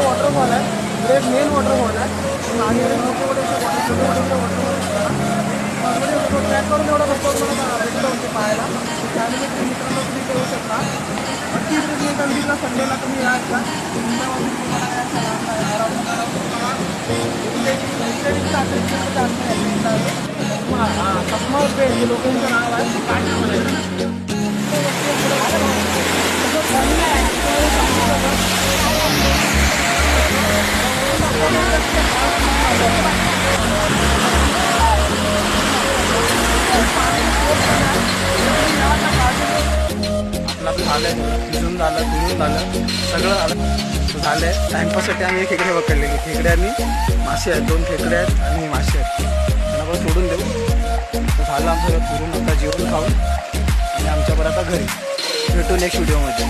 Waterfall आहे, इकडे main waterfall आहे. मागे ट्रॅक करून एवढं बघतो मला भेटलं होते पाहायला. त्यामुळे मित्रांनो तुम्ही करू शकता. नक्की तुम्ही कंटिन्यूला संडेला तुम्ही या एकदा. लोकांचं नाव आहे काय नाव आहे. आपलं झालं भिजून झालं भिजून झालं सगळं झालं आहे. टाईमपाससाठी आम्ही खेकडे पकडलेली. खेकडे आणि मासे आहेत, 2 खेकडे आहेत आणि मासे आहेत. त्यांना पण सोडून देऊ. झालं आमचं फिरून आता जेवण खाऊन आणि आमच्यावर आता घरी भेटू नेक्स्ट व्हिडिओमध्ये.